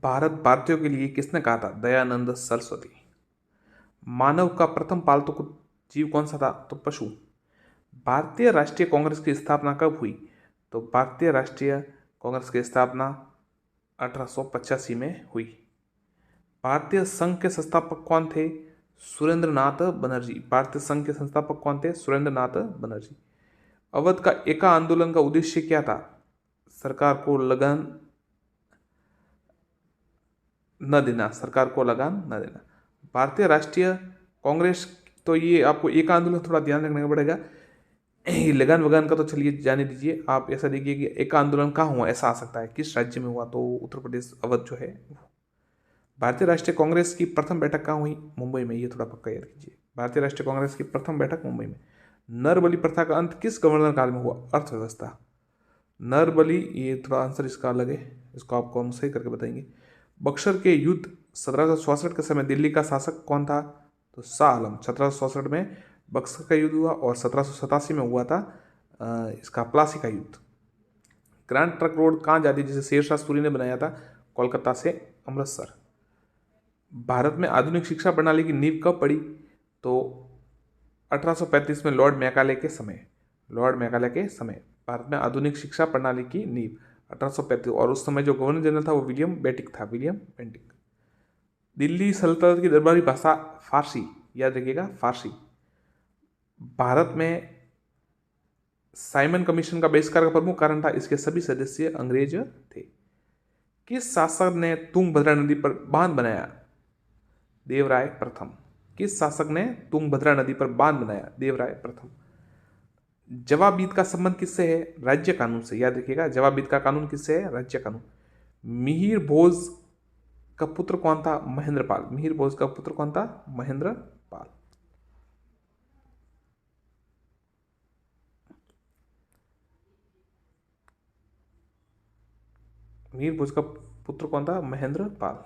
भारत भारतीयों के लिए किसने कहा था? दयानंद सरस्वती। मानव का प्रथम पालतू जीव कौन सा था? तो पशु। भारतीय राष्ट्रीय कांग्रेस की स्थापना कब हुई? तो भारतीय राष्ट्रीय कांग्रेस की स्थापना 1885 में हुई। भारतीय संघ के संस्थापक कौन थे? सुरेंद्रनाथ बनर्जी। भारतीय संघ के संस्थापक कौन थे? सुरेंद्रनाथ बनर्जी। अवध का एका आंदोलन का उद्देश्य क्या था? सरकार को लगान न देना। सरकार को लगान न देना। भारतीय राष्ट्रीय कांग्रेस, तो ये आपको एक आंदोलन थोड़ा ध्यान रखना पड़ेगा। लगान वगान का तो चलिए जाने दीजिए, आप ऐसा देखिए कि एक आंदोलन कहाँ हुआ, ऐसा आ सकता है किस राज्य में हुआ, तो उत्तर प्रदेश अवध जो है। भारतीय राष्ट्रीय कांग्रेस की प्रथम बैठक कहाँ हुई? मुंबई में। ये थोड़ा पक्का याद कीजिए, भारतीय राष्ट्रीय कांग्रेस की प्रथम बैठक मुंबई में। नरबली प्रथा का अंत किस गवर्नर काल में हुआ? अर्थव्यवस्था। नरबली, ये थोड़ा आंसर इसका अलग है, इसको आपको हम सही करके बताएंगे। बक्सर के युद्ध 1764 के समय दिल्ली का शासक कौन था? तो शाह आलम। 1764 में बक्सर का युद्ध हुआ और 1787 में हुआ था इसका प्लासी का युद्ध। ग्रैंड ट्रंक रोड कहाँ जाती है जिसे शेरशाह सूरी ने बनाया था? कोलकाता से अमृतसर। भारत में आधुनिक शिक्षा प्रणाली की नींव कब पड़ी? तो 1835 में लॉर्ड मैकाले के समय। लॉर्ड मैकाले के समय भारत में आधुनिक शिक्षा प्रणाली की नींव 1835, और उस समय जो गवर्नर जनरल था वो विलियम बेंटिक था। William Bentinck. दिल्ली सल्तनत की दरबारी भाषा फारसी, याद रखिएगा फारसी। भारत में साइमन कमीशन का बहिष्कार का प्रमुख कारण था इसके सभी सदस्य अंग्रेज थे। किस शासक ने तुंगभद्रा नदी पर बांध बनाया? देवराय प्रथम। किस शासक ने तुंगभद्रा नदी पर बांध बनाया? देवराय प्रथम। जवाबीद का संबंध किससे है? राज्य कानून से। याद रखिएगा, जवाबीद का कानून किससे है? राज्य कानून। मिहिर भोज का पुत्र कौन था? महेंद्रपाल। मिहिर भोज का पुत्र कौन था? महेंद्रपाल। मिहिर भोज का पुत्र कौन था? महेंद्रपाल।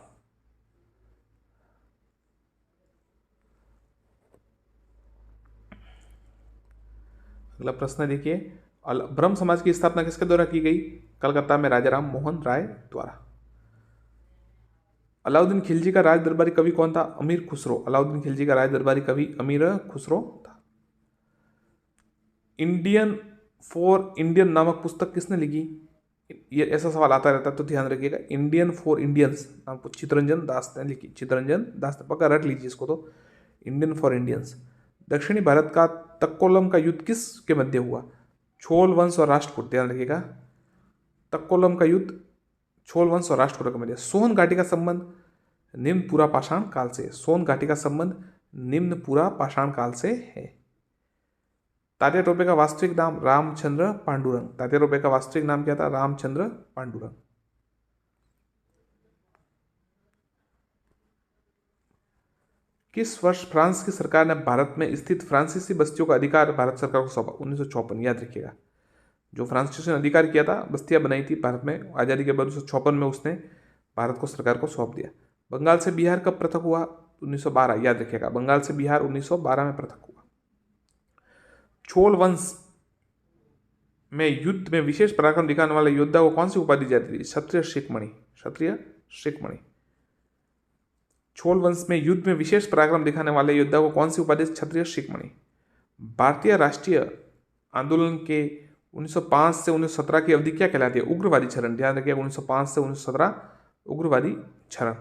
अगला प्रश्न देखिए, ब्रह्म समाज की स्थापना किसके द्वारा की गई? कलकत्ता में राजा राम मोहन राय द्वारा। अलाउद्दीन खिलजी का राज दरबारी कवि कौन था? अमीर खुसरो। अलाउद्दीन खिलजी का राज दरबारी कवि अमीर खुसरो था। इंडियन फॉर इंडियन नामक पुस्तक किसने लिखी? ये ऐसा सवाल आता रहता है तो ध्यान रखिएगा। इंडियन फॉर इंडियंस नाम चित्तरंजन दास ने लिखी। चित्तरंजन दास ने, पक्का रट लीजिए इसको तो। Indian for Indians. दक्षिणी भारत का तक्कोलम का युद्ध किस के मध्य हुआ? छोल वंश और राष्ट्रकूट। ध्यान रखिएगा, तक्कोलम का युद्ध छोल वंश और राष्ट्रकूट के मध्य। सोन घाटी का संबंध निम्न पूरा पाषाण काल से। सोन घाटी का संबंध निम्न पूरा पाषाण काल से है। तात्या टोपे का वास्तविक नाम रामचंद्र पांडुरंग। तात्या टोपे का वास्तविक नाम क्या था? रामचंद्र पांडुरंग। किस वर्ष फ्रांस की सरकार ने भारत में स्थित फ्रांसीसी बस्तियों का अधिकार भारत सरकार को सौंपा? 1954। याद रखिएगा, जो फ्रांसीसी ने अधिकार किया था, बस्तियां बनाई थी भारत में आज़ादी के बाद 1956 में उसने भारत को सरकार को सौंप दिया। बंगाल से बिहार कब पृथक हुआ? 1912। याद रखिएगा, बंगाल से बिहार 1912 में पृथक हुआ। छोल वंश में युद्ध में विशेष पराक्रम दिखाने वाले योद्धा को कौन सी उपाधि जाती थी? क्षत्रिय शिखमणि। क्षत्रिय शिखमणि। छोल वंश में युद्ध में विशेष पराक्रम दिखाने वाले योद्धा को कौन सी उपाधि? क्षत्रिय शिखमणि। भारतीय राष्ट्रीय आंदोलन के 1905 से 1917 की अवधि क्या कहलाती है? उग्रवादी क्षरण। ध्यान रखिए, 1905 से 1917 उग्रवादी क्षरण।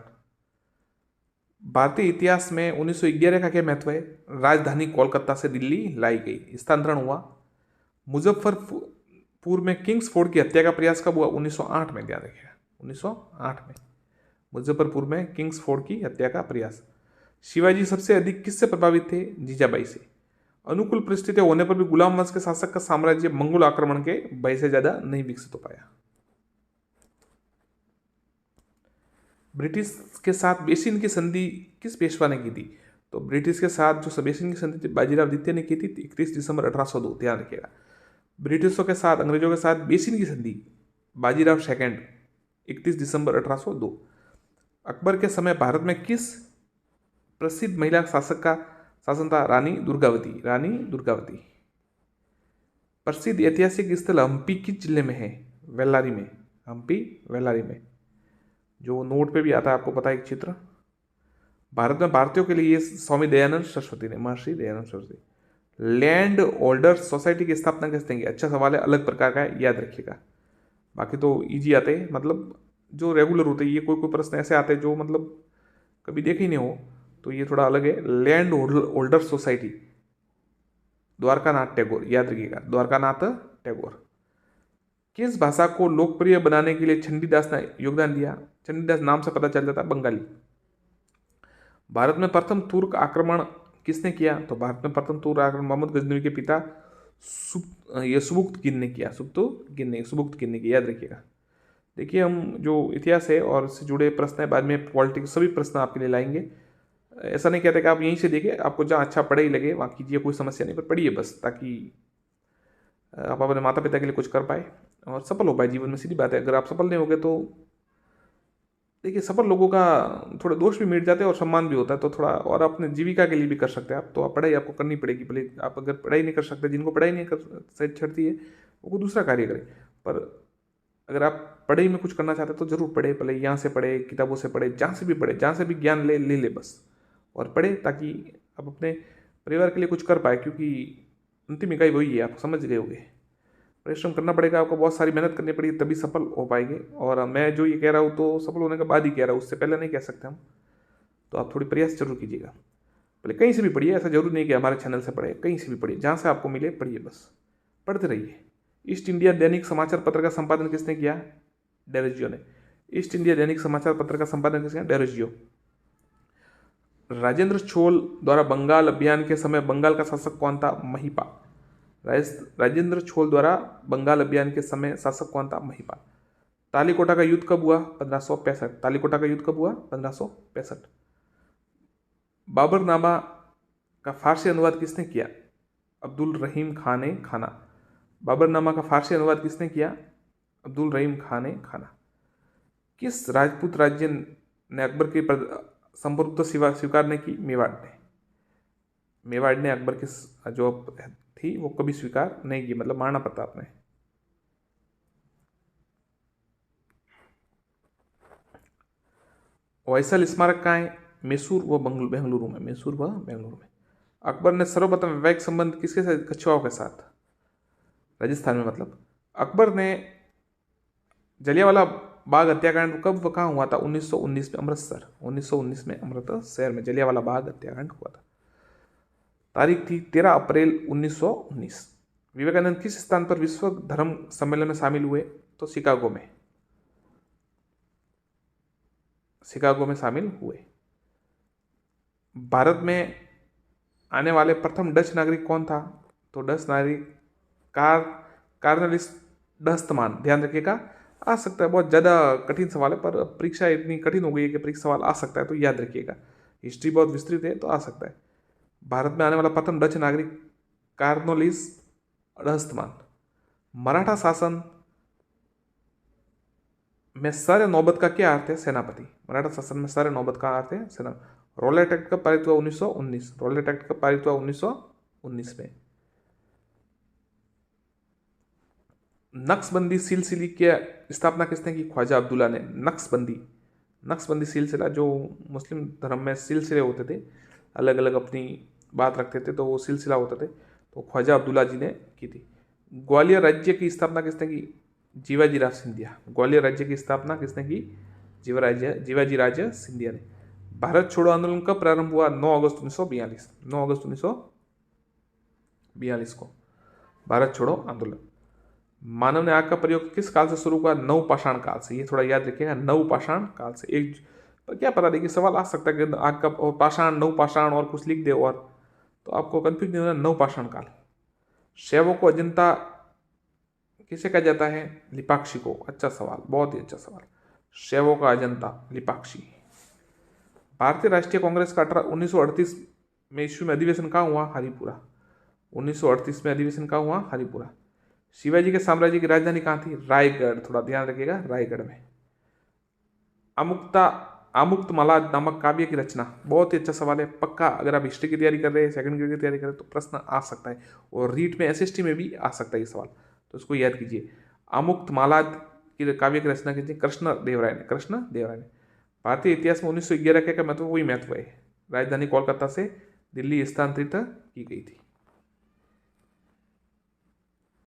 भारतीय इतिहास में 1911 का क्या महत्व है? राजधानी कोलकाता से दिल्ली लाई गई, स्थानांतरण हुआ। मुजफ्फरपुर में किंग्सफोर्ड की हत्या का प्रयास कब हुआ? 1908 में। ध्यान रखिएगा, 1908 में मुजफ्फरपुर में किंग्सफोर्ड की हत्या का प्रयास। शिवाजी सबसे अधिक किससे प्रभावित थे? जीजाबाई से। अनुकूल परिस्थितियां होने पर भी गुलाम वंश के शासक का साम्राज्य मंगोल आक्रमण के भय से ज्यादा नहीं विकसित हो पाया। ब्रिटिश के साथ बेसिन की संधि किस पेशवा ने की थी? तो ब्रिटिश के साथ जो बेसिन की संधि बाजीराव द्वितीय ने की थी 31 दिसंबर 1802। ध्यान रखिएगा, ब्रिटिशों के साथ अंग्रेजों के साथ बेसिन की संधि बाजीराव सेकंड 31 दिसंबर 1802। अकबर के समय भारत में किस प्रसिद्ध महिला शासक का शासन था? रानी दुर्गावती। रानी दुर्गावती। प्रसिद्ध ऐतिहासिक स्थल हम्पी किस जिले में है? वेल्लारी में। हम्पी वेल्लारी में। जो नोट पे भी आता है, आपको पता है एक चित्र। भारत में भारतीयों के लिए ये स्वामी दयानंद सरस्वती ने, Maharshi Dayanand Saraswati. Land holders society की स्थापना किसने की? अच्छा सवाल है, अलग प्रकार का है, याद रखिएगा। बाकी तो इजी आते हैं, मतलब जो रेगुलर होते हैं। ये कोई कोई प्रश्न ऐसे आते हैं जो मतलब कभी देखे ही नहीं हो, तो ये थोड़ा अलग है। Land holder society, Dwarkanath Tagore, याद रखिएगा, द्वारकानाथ टैगोर। किस भाषा को लोकप्रिय बनाने के लिए चंडीदास ने योगदान दिया? चंडीदास नाम से पता चल जाता है, बंगाली। भारत में प्रथम तुर्क आक्रमण किसने किया? तो भारत में प्रथम तुर्क आक्रमण मोहम्मद गजनवी के पिता सुबुक्तगिन ने किया। सुबुक्तगिन ने किया, याद रखिएगा। देखिए, हम जो इतिहास है और इससे जुड़े प्रश्न है, बाद में पॉलिटिक्स सभी प्रश्न आपके लिए लाएंगे। ऐसा नहीं कहते कि आप यहीं से देखिए, आपको जहाँ अच्छा पढ़े ही लगे वहाँ कीजिए, कोई समस्या नहीं, पर पढ़िए बस, ताकि आप अपने माता पिता के लिए कुछ कर पाए और सफल हो पाए जीवन में। सीधी बात है, अगर आप सफल नहीं होगे तो देखिए, सफल लोगों का थोड़े दोष भी मिट जाते हैं और सम्मान भी होता है, तो थोड़ा और अपने जीविका के लिए भी कर सकते हैं आप। तो आप पढ़ाई आपको करनी पड़ेगी, भले आप अगर पढ़ाई नहीं कर सकते, जिनको पढ़ाई नहीं कर सही छड़ती है वो कोई दूसरा कार्य करें, पर अगर आप पढ़ाई में कुछ करना चाहते हैं तो जरूर पढ़े, भले यहाँ से पढ़े, किताबों से पढ़े, जहाँ से भी पढ़े, जहाँ से भी ज्ञान ले बस, और पढ़े, ताकि आप अपने परिवार के लिए कुछ कर पाए, क्योंकि अंतिम इकाई वही है, आप समझ गए होंगे। परिश्रम करना पड़ेगा आपको, बहुत सारी मेहनत करनी पड़ेगी, तभी सफल हो पाएंगे। और मैं जो ये कह रहा हूँ तो सफल होने के बाद ही कह रहा हूँ, उससे पहले नहीं कह सकते हम। तो आप थोड़ी प्रयास जरूर कीजिएगा। पहले कहीं से भी पढ़िए, ऐसा जरूर नहीं कि हमारे चैनल से पढ़े, कहीं से भी पढ़िए, जहाँ से आपको मिले पढ़िए, बस पढ़ते रहिए। ईस्ट इंडिया दैनिक समाचार पत्र का संपादन किसने किया? डेरोजियो ने। ईस्ट इंडिया दैनिक समाचार पत्र का संपादन किसने? डेरोजियो। राजेंद्र चोल द्वारा बंगाल अभियान के समय बंगाल का शासक कौन था? महिपा। राजेंद्र चोल द्वारा बंगाल अभियान के समय शासक कौन था? महिपा। तालीकोटा का युद्ध कब हुआ? 1565। तालीकोटा का युद्ध कब हुआ? 1565। बाबरनामा का फारसी अनुवाद किसने किया? अब्दुल रहीम खान खाना। बाबरनामा का फारसी अनुवाद किसने किया? अब्दुल रहीम खान खाना। किस राजपूत राज्य ने अकबर की संप्रभुत्व स्वीकार नहीं की? मेवाड़ ने। मेवाड़ ने अकबर की जो थी वो कभी स्वीकार नहीं की, मतलब महाराणा प्रताप ने। होयसल स्मारक कहाँ है? मैसूर व बेंगलुरु में। मैसूर व बेंगलुरु में। अकबर ने सर्वप्रथम वैवाहिक संबंध किसके साथ? कछुआओं के साथ, राजस्थान में। मतलब अकबर ने जलियांवाला बाग हत्याकांड कब व कहाँ हुआ था? 1919 में अमृतसर। 1919 में अमृतसर में जलियांवाला बाग हत्याकांड हुआ था। तारीख थी 13 अप्रैल 1919। विवेकानंद किस स्थान पर विश्व धर्म सम्मेलन में शामिल हुए? तो शिकागो में। शिकागो में शामिल हुए। भारत में आने वाले प्रथम डच नागरिक कौन था? तो डच नागरिक कार्नेलिस डहस्तमान। ध्यान रखिएगा, आ सकता है, बहुत ज़्यादा कठिन सवाल है, पर परीक्षा इतनी कठिन हो गई है कि परीक्षा सवाल आ सकता है, तो याद रखिएगा। हिस्ट्री बहुत विस्तृत है, तो आ सकता है। भारत में आने वाला प्रथम डच नागरिक कार्नेलिस डहस्तमान। मराठा शासन में सर नौबत का क्या अर्थ है? सेनापति। मराठा शासन में सर नौबत का अर्थ है सेना। रॉलेट एक्ट कब पारित हुआ? 1919। रॉलेट एक्ट कब पारित हुआ? 1919 में। नक्शबंदी सिलसिले की स्थापना किसने की? ख्वाजा अब्दुल्ला ने। नक्शबंदी सिलसिला, जो मुस्लिम धर्म में सिलसिले होते थे, अलग अलग अपनी बात रखते थे, तो वो सिलसिला होते थे, तो ख्वाजा अब्दुल्ला जी ने की थी। ग्वालियर राज्य की स्थापना किसने की? जीवाजीराव सिंधिया। ग्वालियर राज्य की स्थापना किसने की? जीवाजीराव सिंधिया ने। भारत छोड़ो आंदोलन कब प्रारंभ हुआ? 9 अगस्त 1942। 9 अगस्त 1942 को भारत छोड़ो आंदोलन। मानव ने आग का प्रयोग किस काल से शुरू हुआ? नवपाषाण काल से। ये थोड़ा याद रखिएगा, नवपाषाण काल से। एक पर क्या पता, देखिए सवाल आ सकता है कि आग का पाषाण, नवपाषाण और कुछ लिख दे, और तो आपको कंफ्यूज नहीं होना। नवपाषाण काल। शैवों को अजंता किसे कहा जाता है? लिपाक्षी को। अच्छा सवाल, बहुत ही अच्छा सवाल। शैवों का अजंता लिपाक्षी। भारतीय राष्ट्रीय कांग्रेस का 1938 में ईस्वी में अधिवेशन कहाँ हुआ? हरिपुरा। 1938 में अधिवेशन कहाँ हुआ? हरिपुरा। शिवाजी के साम्राज्य की राजधानी कहाँ थी? रायगढ़। थोड़ा ध्यान रखिएगा, रायगढ़ में। आमुक्त माला नामक काव्य की रचना। बहुत ही अच्छा सवाल है, पक्का अगर आप हिस्ट्री की तैयारी कर रहे हैं, सेकंड ग्रेड की तैयारी कर रहे हैं, तो प्रश्न आ सकता है, और रीट में एसएसटी में भी आ सकता है ये सवाल, तो इसको याद कीजिए। आमुक्त माला की काव्य की रचना कीजिए कृष्ण देव राय ने। भारतीय इतिहास में 1911 का महत्व वही महत्व है, राजधानी कोलकाता से दिल्ली स्थानांतरित की गई थी।